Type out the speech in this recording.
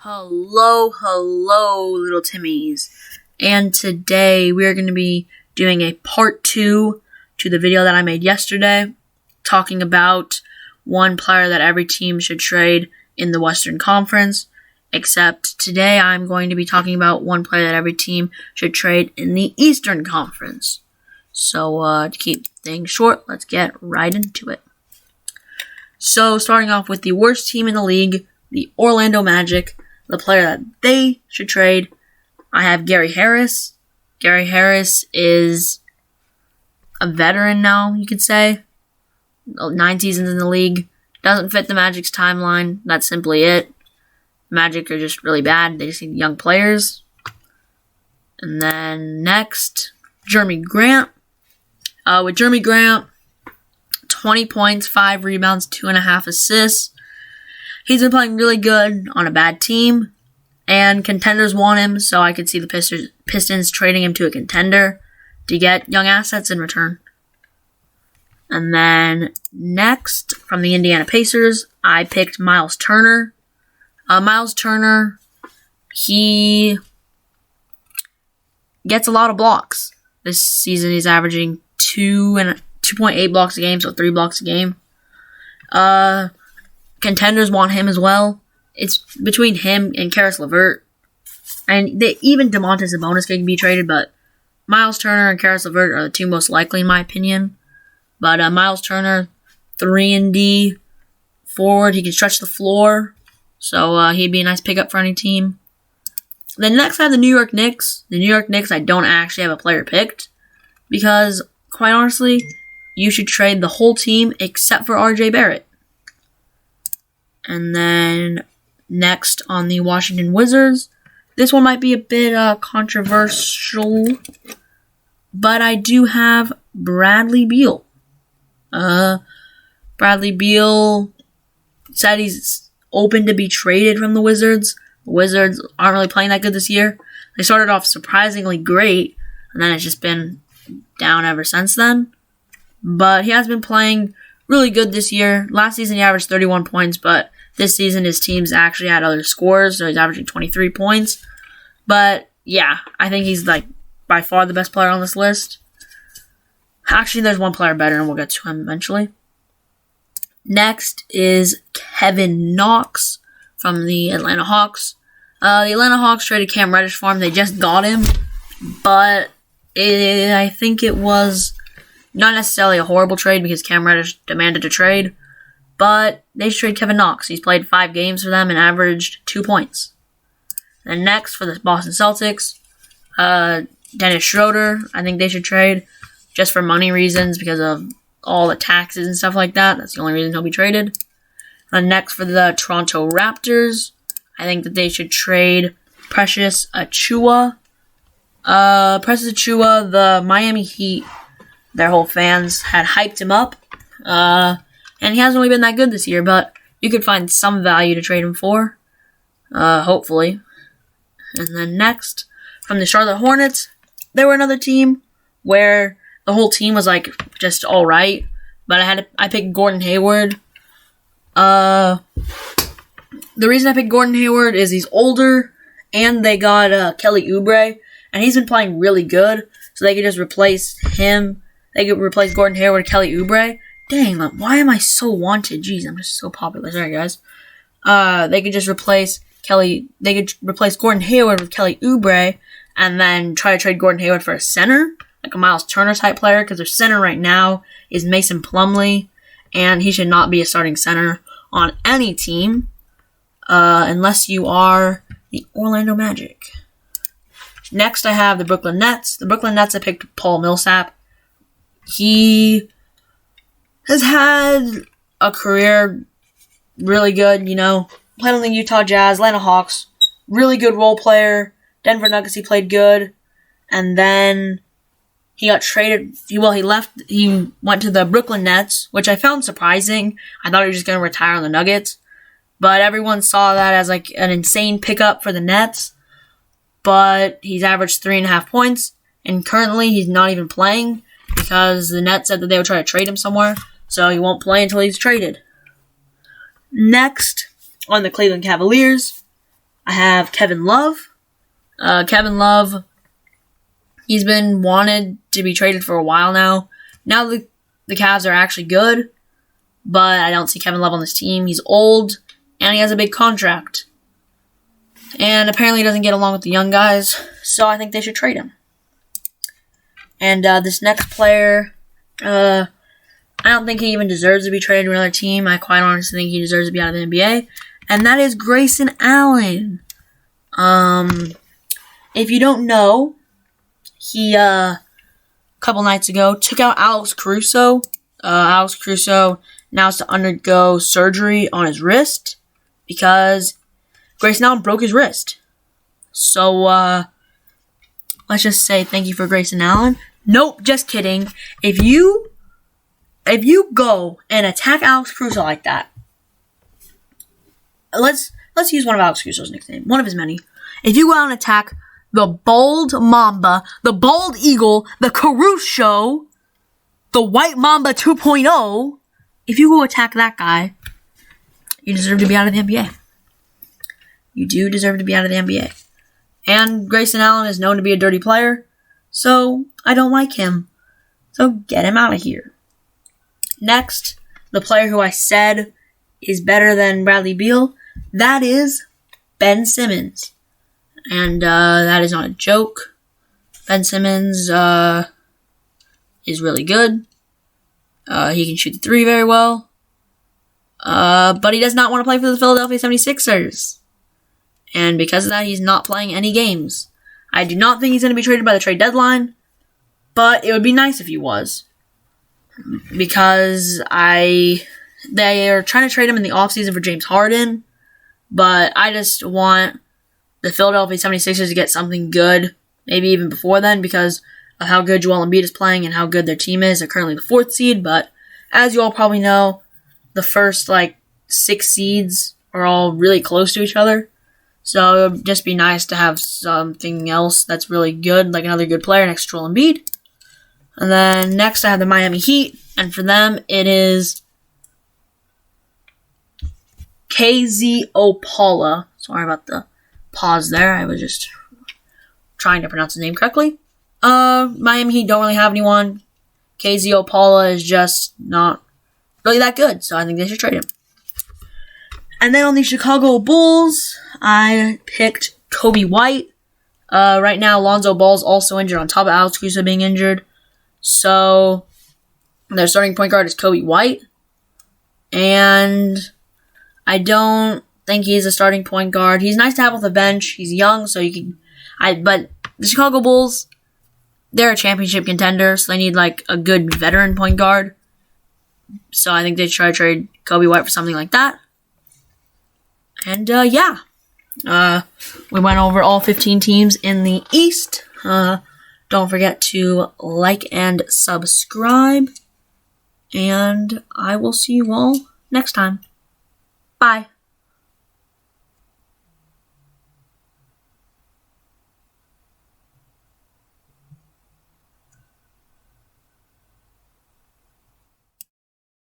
Hello, little Timmies. And today we are going to be doing a part 2 to the video that I made yesterday, talking about one player that every team should trade in the Western Conference, except today I'm going to be talking about one player that every team should trade in the Eastern Conference. So, to keep things short, let's get right into it. So, starting off with the worst team in the league, the Orlando Magic. The player that they should trade, I have Gary Harris. Gary Harris is a veteran now, you could say. 9 seasons in the league. Doesn't fit the Magic's timeline. That's simply it. Magic are just really bad. They just need young players. And then next, Jeremy Grant. With Jeremy Grant, 20 points, 5 rebounds, 2.5 assists. He's been playing really good on a bad team, and contenders want him, so I could see the Pistons trading him to a contender to get young assets in return. And then next, from the Indiana Pacers, I picked Miles Turner. Miles Turner, he gets a lot of blocks. This season he's averaging 2.8 blocks a game, so 3 blocks a game. Contenders want him as well. It's between him and Karis LeVert. And even DeMontis Sabonis can be traded, but Miles Turner and Karis LeVert are the two most likely in my opinion. But Miles Turner, 3-and-D forward. He can stretch the floor. So he'd be a nice pickup for any team. Then next I have the New York Knicks. The New York Knicks, I don't actually have a player picked. Because, quite honestly, you should trade the whole team except for RJ Barrett. And then next on the Washington Wizards, this one might be a bit controversial, but I do have Bradley Beal. Bradley Beal said he's open to be traded from the Wizards. The Wizards aren't really playing that good this year. They started off surprisingly great, and then it's just been down ever since then. But he has been playing really good this year. Last season he averaged 31 points, but this season his teams actually had other scores, so he's averaging 23 points. But yeah, I think he's by far the best player on this list. Actually, there's one player better, and we'll get to him eventually. Next is Kevin Knox from the Atlanta Hawks. The Atlanta Hawks traded Cam Reddish for him. They just got him, but I think it was not necessarily a horrible trade because Cam Reddish demanded a trade, but they should trade Kevin Knox. He's played 5 games for them and averaged 2 points. And next for the Boston Celtics, Dennis Schroeder. I think they should trade just for money reasons because of all the taxes and stuff like that. That's the only reason he'll be traded. And next for the Toronto Raptors, I think that they should trade Precious Achiuwa. Precious Achiuwa, the Miami Heat, their whole fans had hyped him up, and he hasn't really been that good this year, but you could find some value to trade him for, hopefully. And then next, from the Charlotte Hornets, they were another team where the whole team was just alright, but I picked Gordon Hayward. The reason I picked Gordon Hayward is he's older, and they got Kelly Oubre, and he's been playing really good, so they could just replace him. They could replace Gordon Hayward with Kelly Oubre. Dang, why am I so wanted? Jeez, I'm just so popular. Sorry, guys. They could just replace Gordon Hayward with Kelly Oubre, and then try to trade Gordon Hayward for a center, like a Miles Turner type player, because their center right now is Mason Plumlee, and he should not be a starting center on any team, unless you are the Orlando Magic. Next, I have the Brooklyn Nets. The Brooklyn Nets, I picked Paul Millsap. He has had a career really good, Played on the Utah Jazz, Atlanta Hawks, really good role player. Denver Nuggets, he played good. And then he got traded. He left. He went to the Brooklyn Nets, which I found surprising. I thought he was just going to retire on the Nuggets. But everyone saw that as an insane pickup for the Nets. But he's averaged 3.5 points. And currently he's not even playing, because the Nets said that they would try to trade him somewhere, so he won't play until he's traded. Next, on the Cleveland Cavaliers, I have Kevin Love. Kevin Love, he's been wanted to be traded for a while now. Now the Cavs are actually good, but I don't see Kevin Love on this team. He's old, and he has a big contract. And apparently he doesn't get along with the young guys, so I think they should trade him. And this next player, I don't think he even deserves to be traded to another team. I quite honestly think he deserves to be out of the NBA. And that is Grayson Allen. If you don't know, he, a couple nights ago, took out Alex Caruso. Alex Caruso now has to undergo surgery on his wrist because Grayson Allen broke his wrist. So, let's just say thank you for Grayson Allen. Nope, just kidding. If you go and attack Alex Caruso like that, let's use one of Alex Caruso's nicknames, one of his many. If you go out and attack the Bold Mamba, the Bald Eagle, the Caruso, the White Mamba 2.0, if you go attack that guy, you deserve to be out of the NBA. You do deserve to be out of the NBA. And Grayson Allen is known to be a dirty player, so I don't like him. So get him out of here. Next, the player who I said is better than Bradley Beal, that is Ben Simmons. And that is not a joke. Ben Simmons is really good. He can shoot the three very well. But he does not want to play for the Philadelphia 76ers. And because of that, he's not playing any games. I do not think he's going to be traded by the trade deadline, but it would be nice if he was. Because they are trying to trade him in the offseason for James Harden, but I just want the Philadelphia 76ers to get something good, maybe even before then, because of how good Joel Embiid is playing and how good their team is. They're currently the 4th seed, but as you all probably know, the first 6 seeds are all really close to each other. So it would just be nice to have something else that's really good, like another good player next to Joel Embiid. And then next I have the Miami Heat, and for them it is KZ Opala. Sorry about the pause there. I was just trying to pronounce his name correctly. Miami Heat don't really have anyone. KZ Opala is just not really that good, so I think they should trade him. And then on the Chicago Bulls, I picked Kobe White. Right now, Lonzo Ball's also injured on top of Alex Caruso being injured. So, their starting point guard is Kobe White. And I don't think he's a starting point guard. He's nice to have off the bench. He's young, so you can... But the Chicago Bulls, they're a championship contender, so they need a good veteran point guard. So I think they try to trade Kobe White for something like that. And, yeah. We went over all 15 teams in the East. Don't forget to like and subscribe. And I will see you all next time. Bye.